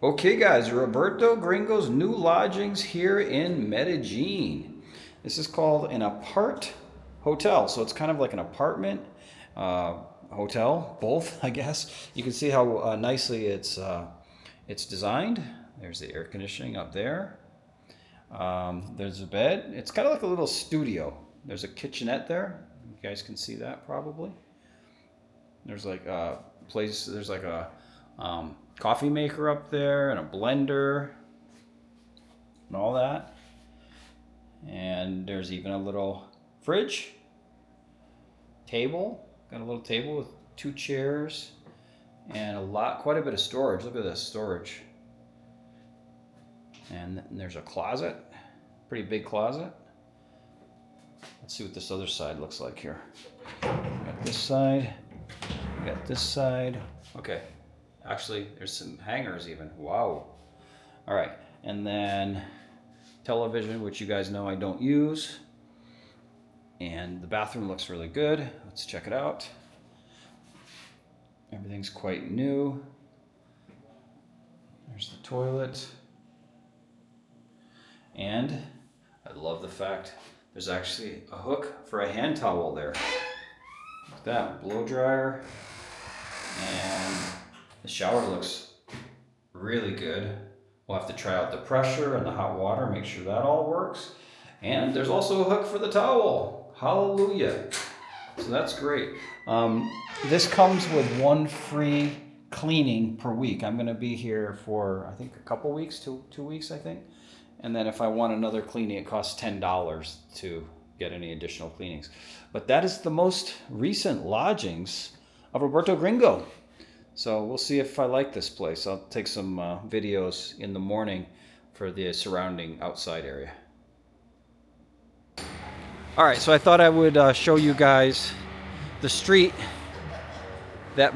Okay guys, Roberto Gringo's new lodgings here in Medellin. This is called an apart hotel. So it's kind of like an apartment hotel, both I guess. You can see how nicely it's designed. There's the air conditioning up there. There's a bed. It's kind of like a little studio. There's a kitchenette there. You guys can see that probably. There's like a place, there's like a coffee maker up there and a blender and all that. And there's even a little fridge, table. Got a little table with 2 chairs and quite a bit of storage. Look at this storage. And then there's a closet, pretty big closet. Let's see what this other side looks like here. Got this side, got this side. Okay, actually there's some hangers even. Wow. All right, and then television, which you guys know I don't use. And the bathroom looks really good. Let's check it out. Everything's quite new. There's the toilet. And I love the fact there's actually a hook for a hand towel there. Look at that, blow dryer. And the shower looks really good. We'll have to try out the pressure and the hot water, make sure that all works. And there's also a hook for the towel. Hallelujah. So that's great. This comes with 1 free cleaning per week. I'm gonna be here for, I think, a couple weeks, 2 weeks, I think. And then if I want another cleaning, it costs $10 to get any additional cleanings. But that is the most recent lodgings of Roberto Gringo. So we'll see if I like this place. I'll take some videos in the morning for the surrounding outside area. All right, so I thought I would show you guys the street that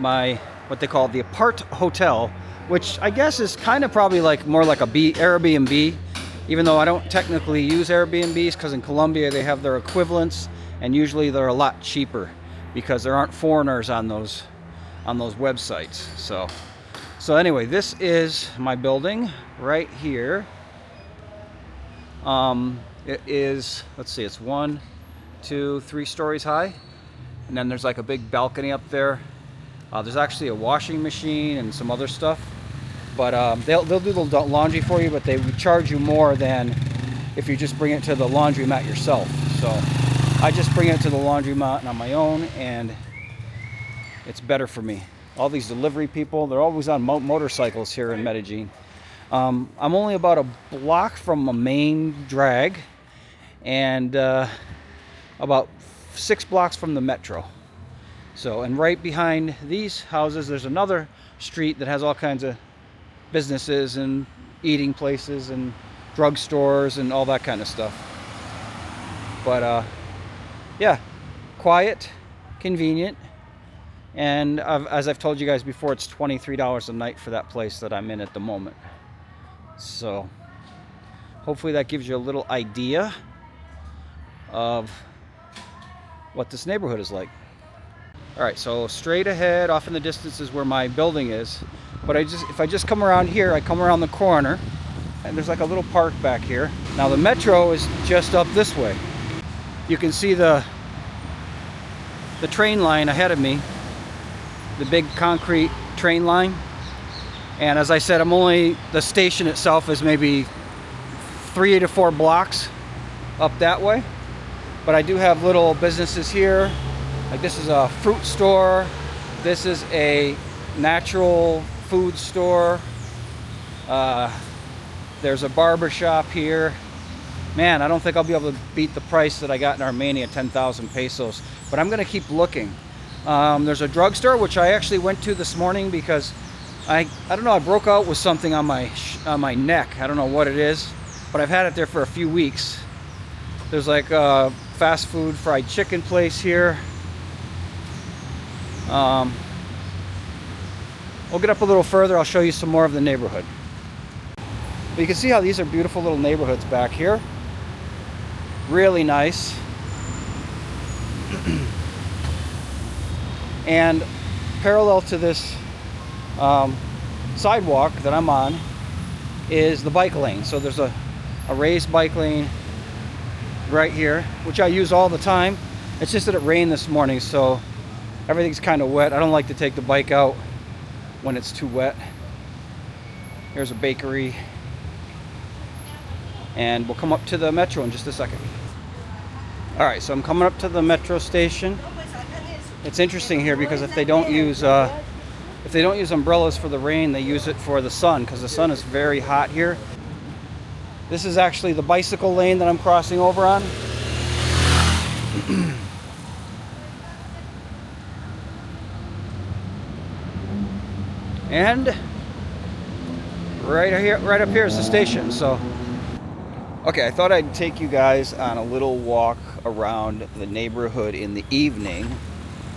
what they call the apart hotel, which I guess is kind of probably like more like a Airbnb, even though I don't technically use Airbnbs, because in Colombia they have their equivalents, and usually they're a lot cheaper because there aren't foreigners on those websites. So anyway, this is my building right here. It is, let's see, it's 1, 2, 3 stories high, and then there's like a big balcony up there. There's actually a washing machine and some other stuff, but they'll do the laundry for you, but they would charge you more than if you just bring it to the laundromat yourself. So I just bring it to the laundromat on my own, and it's better for me. All these delivery people, they're always on motorcycles here in Medellin. I'm only about a block from a main drag, and about 6 blocks from the metro. So, and right behind these houses, there's another street that has all kinds of businesses and eating places and drugstores and all that kind of stuff. But yeah, quiet, convenient, and as I've told you guys before, it's $23 a night for that place that I'm in at the moment. So hopefully that gives you a little idea of what this neighborhood is like. All right, so straight ahead off in the distance is where my building is, but if I just come around here, I come around the corner and there's like a little park back here. Now the metro is just up this way. You can see the train line ahead of me, the big concrete train line. And as I said, the station itself is maybe 3 to 4 blocks up that way. But I do have little businesses here. Like this is a fruit store. This is a natural food store. There's a barber shop here. Man, I don't think I'll be able to beat the price that I got in Armenia, 10,000 pesos. But I'm gonna keep looking. There's a drugstore, which I actually went to this morning because I don't know, I broke out with something on my neck. I don't know what it is, but I've had it there for a few weeks. There's like a fast food fried chicken place here. We'll get up a little further. I'll show you some more of the neighborhood. But you can see how these are beautiful little neighborhoods back here. Really nice. And parallel to this sidewalk that I'm on is the bike lane. So there's a raised bike lane right here, which I use all the time. It's just that it rained this morning, so everything's kind of wet. I don't like to take the bike out when it's too wet. Here's a bakery. And we'll come up to the metro in just a second. All right, so I'm coming up to the metro station. It's interesting here because if they don't use umbrellas for the rain, they use it for the sun, because the sun is very hot here. This is actually the bicycle lane that I'm crossing over on. And right up here is the station. So, okay, I thought I'd take you guys on a little walk around the neighborhood in the evening,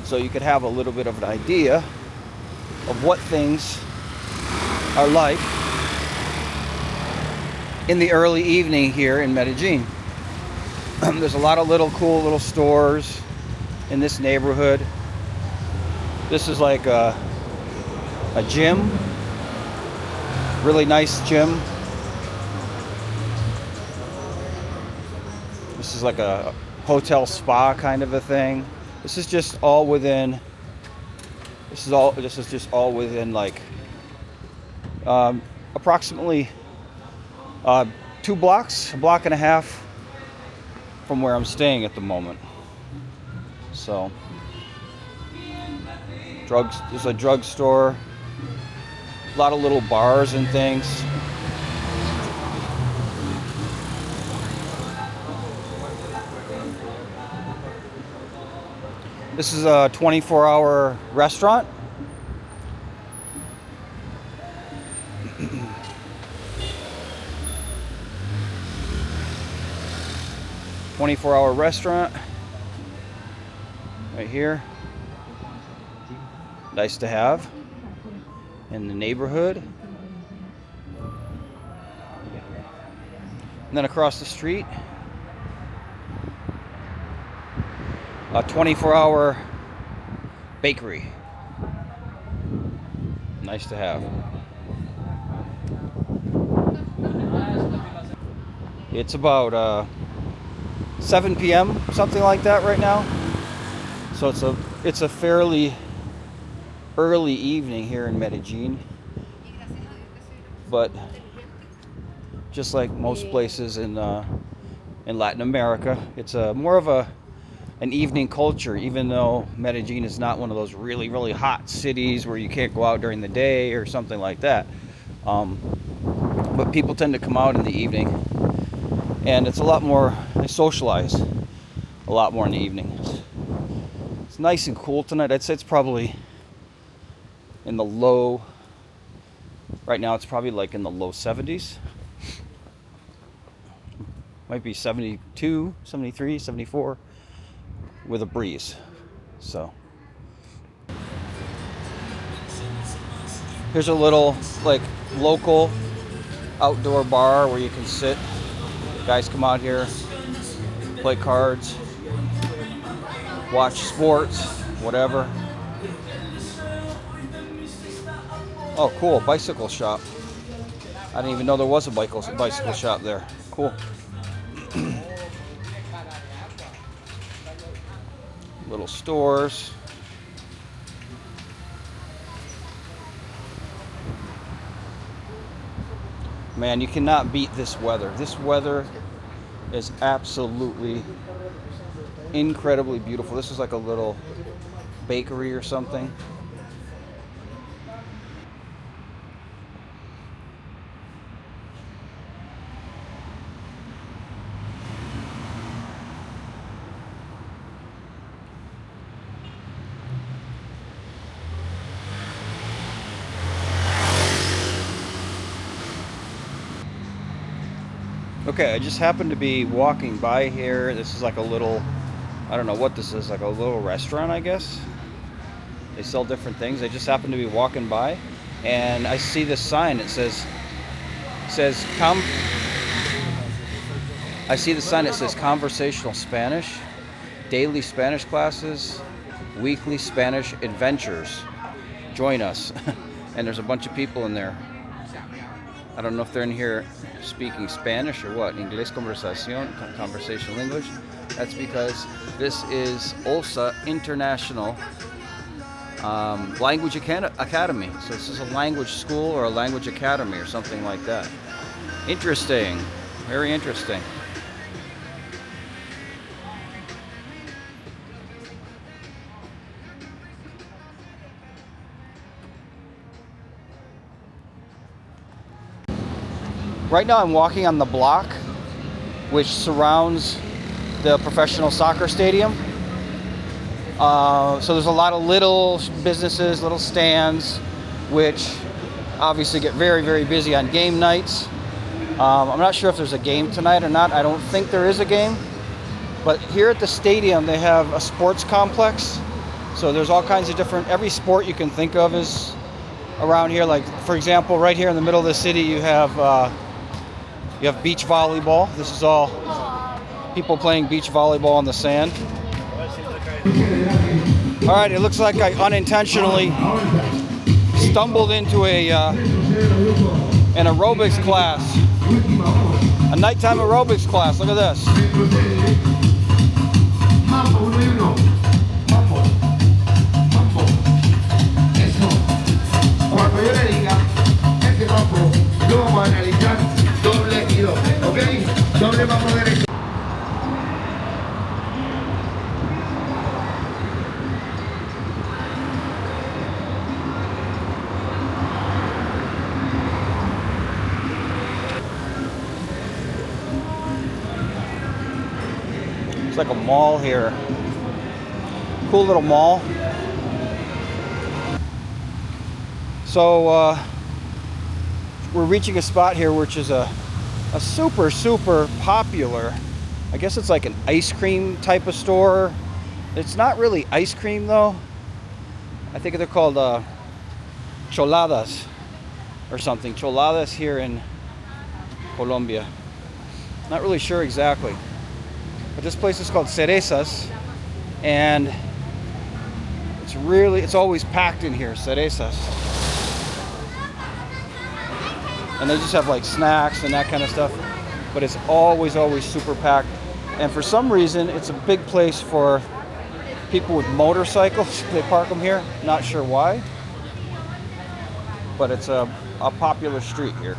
so you could have a little bit of an idea of what things are like in the early evening here in Medellin. There's a lot of cool little stores in this neighborhood. This is like a gym, really nice gym. This is like a hotel spa kind of a thing. This is just all within. This is just all within like approximately 2 blocks, a block and a half from where I'm staying at the moment. So, there's a drugstore, a lot of little bars and things. This is a 24-hour restaurant. 24-hour restaurant right here. Nice to have in the neighborhood. And then across the street, a 24-hour bakery. Nice to have. It's about 7 p.m., something like that right now. So it's a fairly early evening here in Medellin. But just like most places in Latin America, it's more of an evening culture, even though Medellin is not one of those really, really hot cities where you can't go out during the day or something like that. But people tend to come out in the evening, and it's a lot more, they socialize a lot more in the evening. It's nice and cool tonight. I'd say it's probably in the low, right now it's probably like in the low 70s. Might be 72, 73, 74 with a breeze. So here's a little like local outdoor bar where you can sit. Guys come out here, play cards, watch sports, whatever. Oh, cool, bicycle shop. I didn't even know there was a bicycle shop there. Cool. Little stores. Man, you cannot beat this weather. This weather is absolutely incredibly beautiful. This is like a little bakery or something. Okay, I just happened to be walking by here. This is like a little, I don't know what this is, like a little restaurant, I guess. They sell different things. I just happened to be walking by, and I see this sign. I see the sign that says conversational Spanish, daily Spanish classes, weekly Spanish adventures. Join us. And there's a bunch of people in there. I don't know if they're in here speaking Spanish or what. Inglés conversación, conversational English. That's because this is OLSA International Language Academy. So this is a language school or a language academy or something like that. Interesting. Very interesting. Right now I'm walking on the block which surrounds the professional soccer stadium. So there's a lot of little businesses, little stands, which obviously get very, very busy on game nights. I'm not sure if there's a game tonight or not. I don't think there is a game. But here at the stadium, they have a sports complex. So there's all kinds of different, every sport you can think of is around here. Like, for example, right here in the middle of the city, you have beach volleyball. This is all people playing beach volleyball on the sand. All right, it looks like I unintentionally stumbled into an aerobics class, a nighttime aerobics class. Look at this. It's like a mall here. Cool little mall. So we're reaching a spot here which is a super, super popular, I guess it's like an ice cream type of store. It's not really ice cream though. I think they're called choladas or something. Choladas here in Colombia. Not really sure exactly. But this place is called Cerezas, and it's always packed in here, Cerezas. And they just have like snacks and that kind of stuff, but it's always super packed. And for some reason, it's a big place for people with motorcycles. They park them here, not sure why, but it's a popular street here.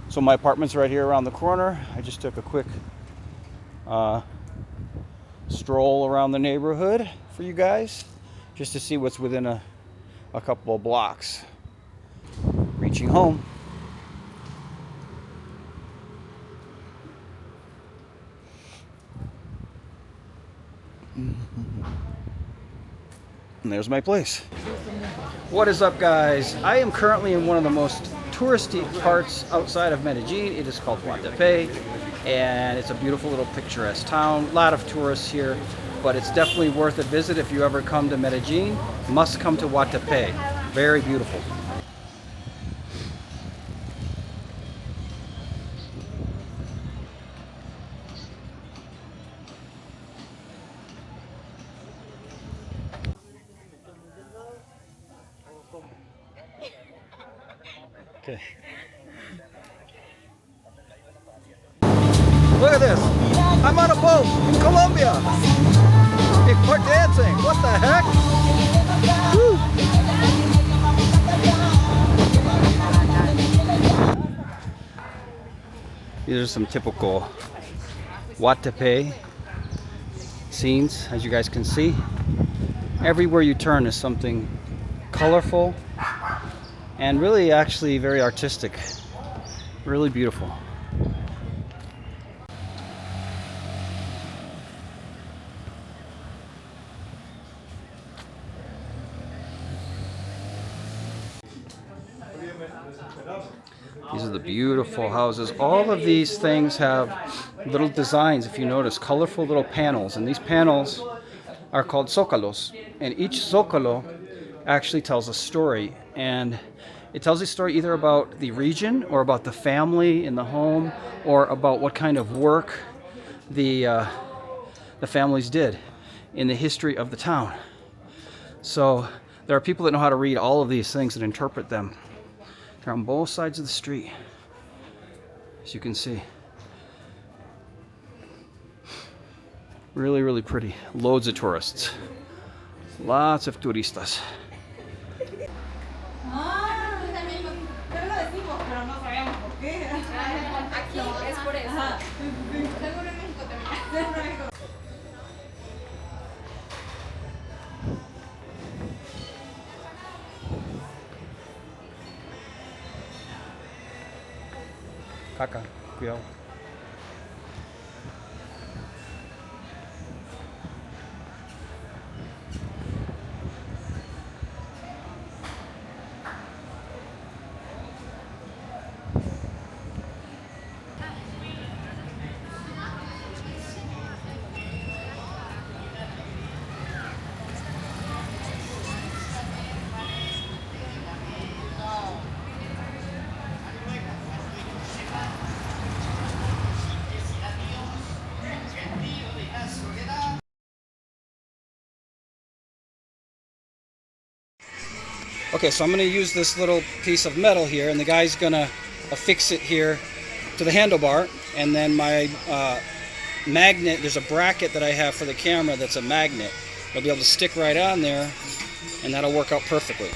So my apartment's right here around the corner. I just took a quick stroll around the neighborhood for you guys, just to see what's within a couple of blocks. Reaching home. And there's my place. What is up, guys? I am currently in one of the most touristy parts outside of Medellin. It is called Guatapé, and it's a beautiful little picturesque town. A lot of tourists here, but it's definitely worth a visit if you ever come to Medellin. Must come to Guatapé. Very beautiful. Okay. Look at this. I'm on a boat in Colombia. People are dancing. What the heck? Woo. These are some typical Guatapé scenes, as you guys can see. Everywhere you turn is something colorful and really actually very artistic. Really beautiful. These are the beautiful houses. All of these things have little designs, if you notice, colorful little panels. And these panels are called zócalos. And each zócalo actually tells a story. And it tells a story either about the region or about the family in the home or about what kind of work the families did in the history of the town. So there are people that know how to read all of these things and interpret them. They're on both sides of the street, as you can see. Really, really pretty. Loads of tourists. Lots of turistas. Caca, cuidado. Okay, so I'm going to use this little piece of metal here, and the guy's going to affix it here to the handlebar, and then my magnet, there's a bracket that I have for the camera that's a magnet. It'll be able to stick right on there, and that'll work out perfectly.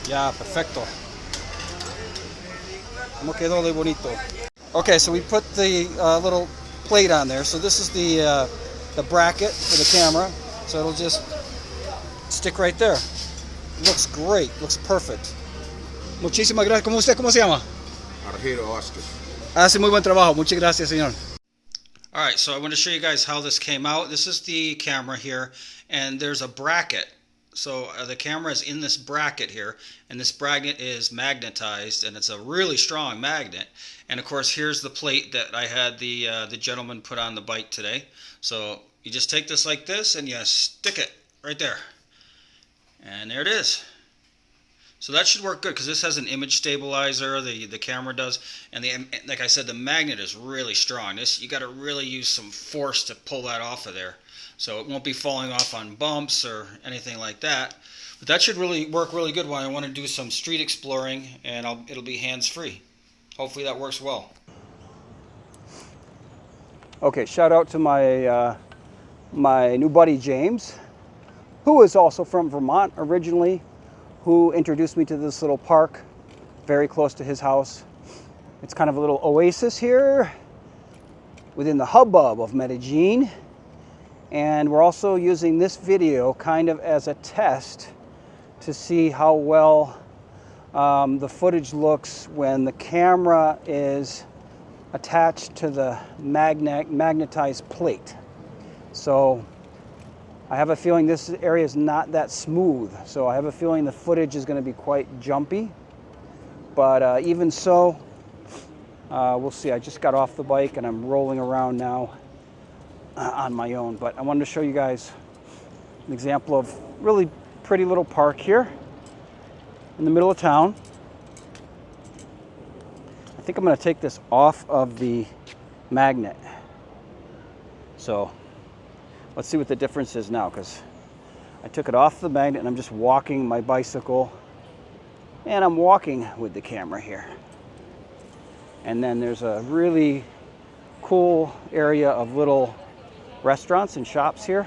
Ya, perfecto. Como quedó de bonito. Okay, so we put the little plate on there. So this is the bracket for the camera. So it'll just stick right there. Looks great. Looks perfect. Muchísimas gracias. ¿Cómo se llama? Argiro Oscar. Hace muy buen trabajo. Muchas gracias, señor. All right, so I want to show you guys how this came out. This is the camera here, and there's a bracket. So the camera is in this bracket here, and this bracket is magnetized, and it's a really strong magnet. And of course, here's the plate that I had the gentleman put on the bike today. So you just take this like this, and you stick it right there, and there it is. So that should work good because this has an image stabilizer. The camera does, and like I said, the magnet is really strong. You got to really use some force to pull that off of there. So it won't be falling off on bumps or anything like that. But that should really work really good when I want to do some street exploring, and it'll be hands-free. Hopefully that works well. Okay, shout out to my my new buddy James, who is also from Vermont originally, who introduced me to this little park very close to his house. It's kind of a little oasis here within the hubbub of Medellin. And we're also using this video kind of as a test to see how well the footage looks when the camera is attached to the magnetized plate. So I have a feeling this area is not that smooth. So I have a feeling the footage is going to be quite jumpy. But even so, we'll see. I just got off the bike and I'm rolling around now on my own, but I wanted to show you guys an example of really pretty little park here in the middle of town. I think I'm going to take this off of the magnet. So let's see what the difference is now, because I took it off the magnet and I'm just walking my bicycle, and I'm walking with the camera here. And then there's a really cool area of little restaurants and shops here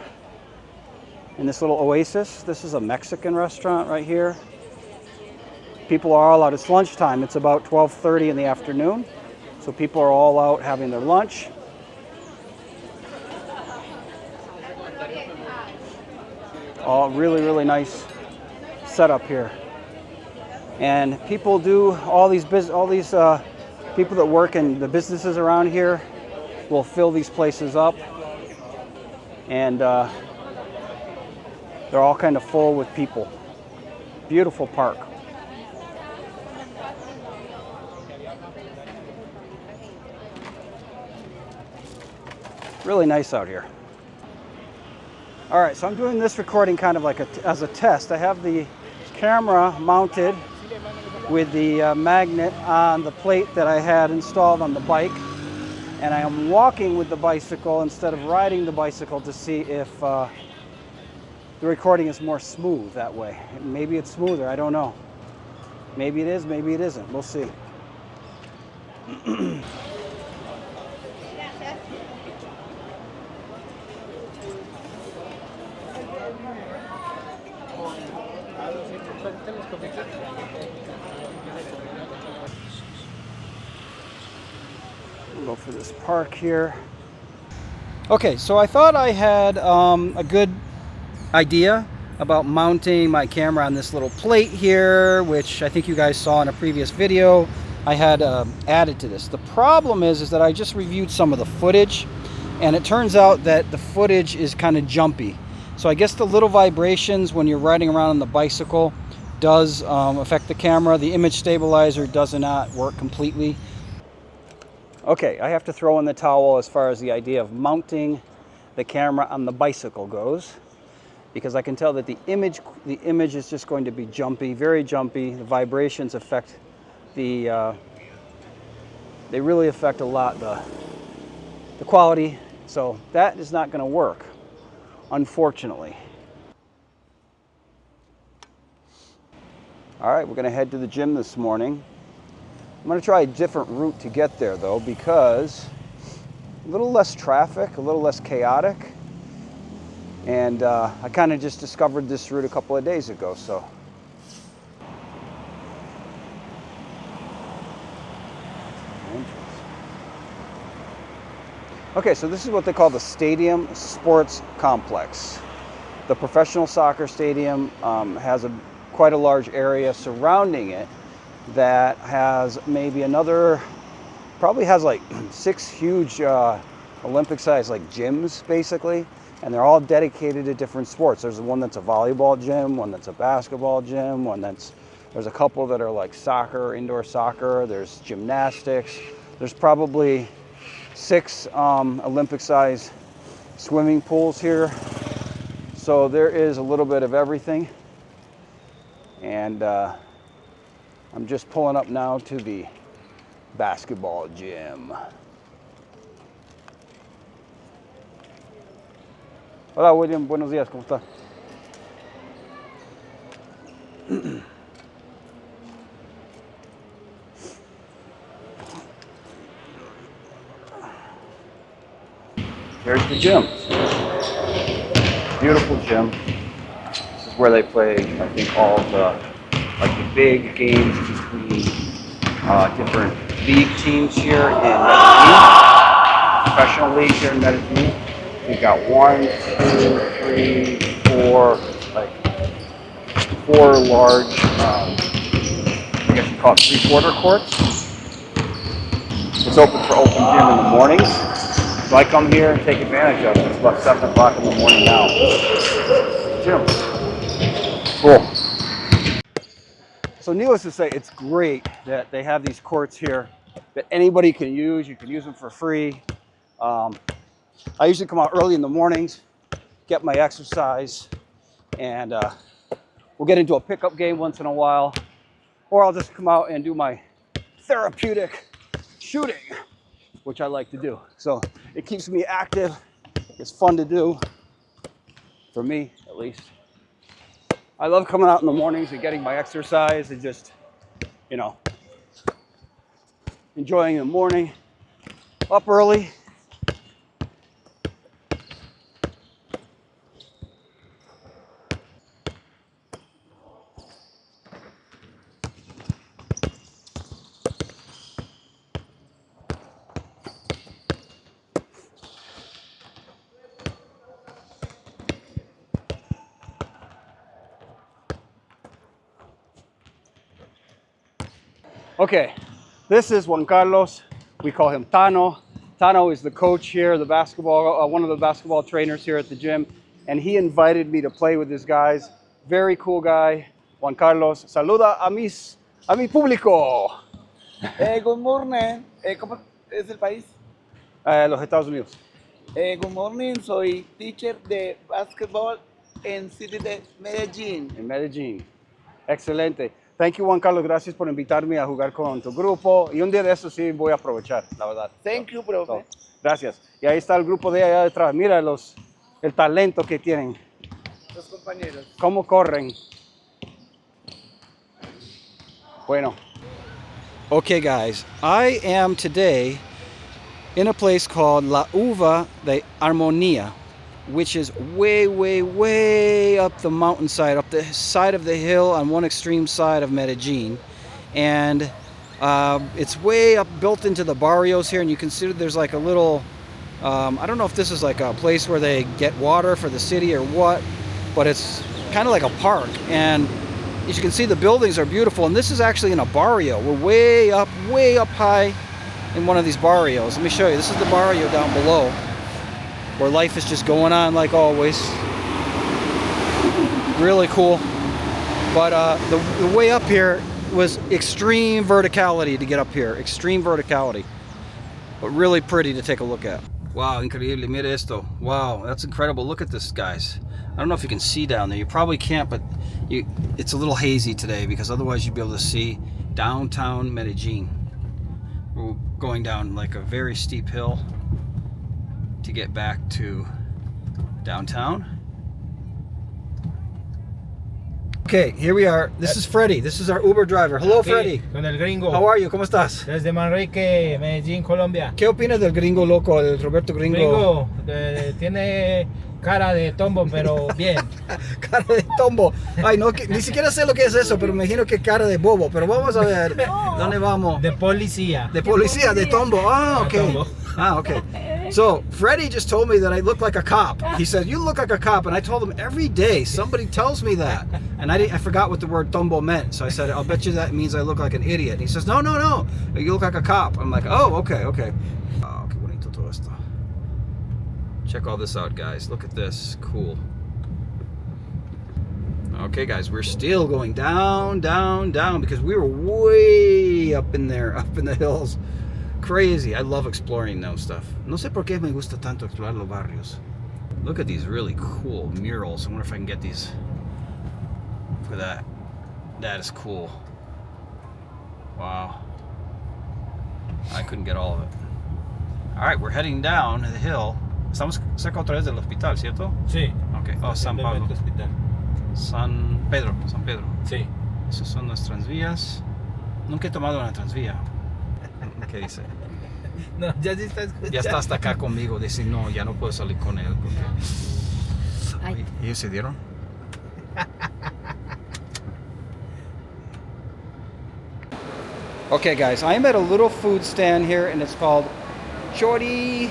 in this little oasis. This is a Mexican restaurant right here. People are all out. It's lunchtime. It's about 12:30 in the afternoon. So people are all out having their lunch. All really, really nice setup here. And people do all these people that work in the businesses around here will fill these places up. And they're all kind of full with people. Beautiful park. Really nice out here. All right, so I'm doing this recording kind of like as a test. I have the camera mounted with the magnet on the plate that I had installed on the bike. And I am walking with the bicycle instead of riding the bicycle to see if the recording is more smooth that way. Maybe it's smoother, I don't know. Maybe it is, maybe it isn't. We'll see. We'll go for this park here. Okay, so I thought I had a good idea about mounting my camera on this little plate here, which I think you guys saw in a previous video. I had added to this. The problem is that I just reviewed some of the footage, and it turns out that the footage is kind of jumpy. So I guess the little vibrations when you're riding around on the bicycle does affect the camera. The image stabilizer does not work completely. Okay, I have to throw in the towel as far as the idea of mounting the camera on the bicycle goes, because I can tell that the image is just going to be jumpy, very jumpy. The vibrations affect the they really affect a lot the quality. So that is not going to work, unfortunately. All right, we're going to head to the gym this morning. I'm going to try a different route to get there though, because a little less traffic, a little less chaotic. And I kind of just discovered this route a couple of days ago, so. Okay, so this is what they call the Stadium Sports Complex. The professional soccer stadium has quite a large area surrounding it that has maybe another, probably has like 6 huge Olympic-sized like gyms basically, and they're all dedicated to different sports. There's one that's a volleyball gym, one that's a basketball gym, there's a couple that are like soccer, indoor soccer, there's gymnastics, there's probably 6 Olympic-sized swimming pools here. So there is a little bit of everything, and I'm just pulling up now to the basketball gym. Hola William, buenos días, ¿cómo está? There's the gym. Beautiful gym. This is where they play, I think, all of the big games between different league teams here in Medellin. Professional league here in Medellin. We've got 1, 2, 3, 4, like 4 large, I guess you call it 3/4 courts. It's open for open gym in the mornings. So I come here and take advantage of it. It's about 7 o'clock in the morning now. Gym. Cool. So needless to say, it's great that they have these courts here that anybody can use. You can use them for free. I usually come out early in the mornings, get my exercise, and we'll get into a pickup game once in a while, or I'll just come out and do my therapeutic shooting, which I like to do. So it keeps me active. It's fun to do, for me at least. I love coming out in the mornings and getting my exercise and just, you know, enjoying the morning, up early. Okay, this is Juan Carlos. We call him Tano. Tano is the coach here, the basketball, one of the basketball trainers here at the gym, and he invited me to play with his guys. Very cool guy, Juan Carlos. Saluda a mi público. Good morning. ¿Cómo es el país? Los Estados Unidos. Good morning. Soy teacher de basketball en City de Medellín. En Medellín. Excelente. Thank you, Juan Carlos. Gracias por invitarme a jugar con tu grupo. Y un día de eso sí voy a aprovechar, la verdad. Thank you, profe. Gracias. Y ahí está el grupo de allá detrás. Mira el talento que tienen. Los compañeros. Cómo corren. Bueno. Okay, guys, I am today in a place called La Uva de Armonía, which is way, way, way up the mountainside, up the side of the hill on one extreme side of Medellin. And it's way up, built into the barrios here, and you can see there's like a little, I don't know if this is like a place where they get water for the city or what, but it's kind of like a park. And as you can see, the buildings are beautiful, and this is actually in a barrio. We're way up high in one of these barrios. Let me show you. This is the barrio down below, where life is just going on like always. Really cool. But the way up here was extreme verticality to get up here. Extreme verticality. But really pretty to take a look at. Wow, increíble. Mira esto. Wow, that's incredible. Look at this, guys. I don't know if you can see down there. You probably can't, but it's a little hazy today because otherwise you'd be able to see downtown Medellin. We're going down like a very steep hill to get back to downtown. Okay, here we are. This is Freddy. This is our Uber driver. Hello, Freddy. Con el Gringo. How are you? ¿Cómo estás? Desde Manrique, Medellín, Colombia. ¿Qué opinas del gringo loco, el Roberto Gringo? Gringo tiene cara de tombo, pero bien. Cara de tombo. Ay, no, ni siquiera sé lo que es eso, pero me imagino que cara de bobo. Pero vamos a ver. ¿Dónde vamos? De policía. De policía, de tombo. Ah, okay. Tombo. Ah, okay. So, Freddie just told me that I look like a cop. He said, you look like a cop. And I told him every day somebody tells me that. And I forgot what the word tombo meant. So I said, I'll bet you that means I look like an idiot. And he says, no, you look like a cop. I'm like, oh, okay. Oh, qué bonito todo esto. Check all this out, guys. Look at this. Cool. Okay, guys, we're still going down because we were way up in there, up in the hills. Crazy. I love exploring those stuff. No sé por qué me gusta tanto explorar los barrios. Look at these really cool murals. I wonder if I can get these for that. That is cool. Wow. I couldn't get all of it. All right, we're heading down the hill. Estamos cerca otra vez del hospital, ¿cierto? Sí. Okay. Oh, San Pablo. Hospital. San Pedro. Sí. Esas son las transvías. Nunca he tomado una transvía. ¿Qué dice? No, ya sí está escuchando. Ya está hasta acá conmigo. Dice, no, ya no puedo salir con él. Porque... ¿Ellos se dieron? Okay, guys, I'm at a little food stand here, and it's called Choripan.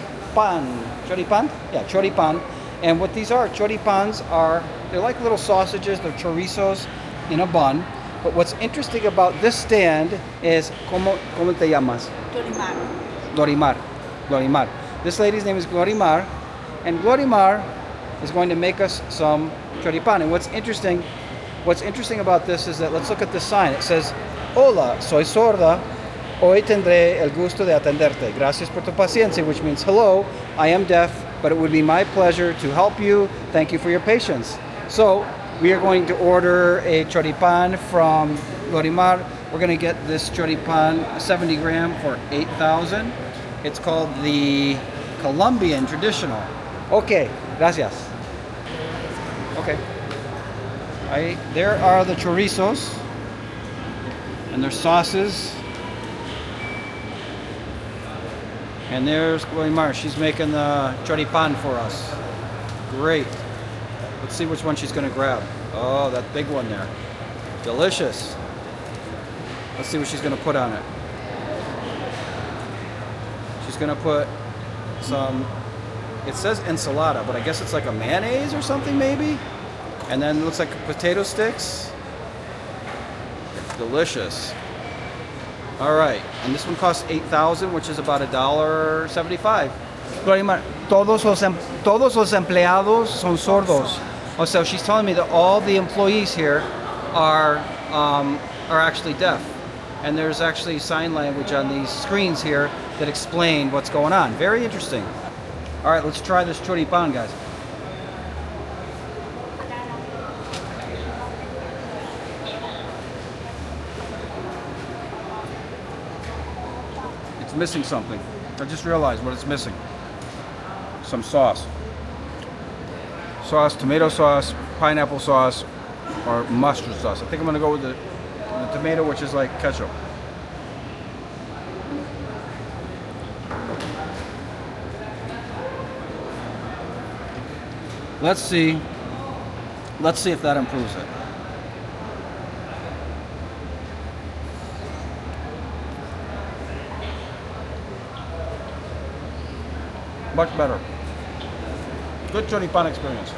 Choripan? Yeah, Choripan. And what these are, choripans are, they're like little sausages, they're chorizos in a bun. But what's interesting about this stand is, ¿cómo te llamas? Glorimar. This lady's name is Glorimar, and Glorimar is going to make us some choripan. And what's interesting about this is that, let's look at the sign. It says, Hola, soy sorda. Hoy tendré el gusto de atenderte. Gracias por tu paciencia, which means, hello, I am deaf, but it would be my pleasure to help you. Thank you for your patience. So, we are going to order a choripan from Glorimar. We're going to get this choripan, 70 gram for 8,000. It's called the Colombian traditional. Okay, gracias. Okay. There are the chorizos and their sauces. And there's Glorimar. She's making the choripan for us. Great. Let's see which one she's going to grab. Oh, that big one there. Delicious. Let's see what she's going to put on it. She's going to put some, it says ensalada, but I guess it's like a mayonnaise or something maybe. And then it looks like potato sticks. Delicious. All right, and this one costs 8,000, which is about $1.75. Glorimar, todos los empleados son sordos. Oh, so she's telling me that all the employees here are actually deaf, and there's actually sign language on these screens here that explain what's going on. Very interesting. All right, let's try this choripan, guys. It's missing something. I just realized what it's missing. Some sauce. Sauce, tomato sauce, pineapple sauce, or mustard sauce. I think I'm gonna go with the tomato, which is like ketchup. Let's see. Let's see if that improves it. Much better. Good choripan experience.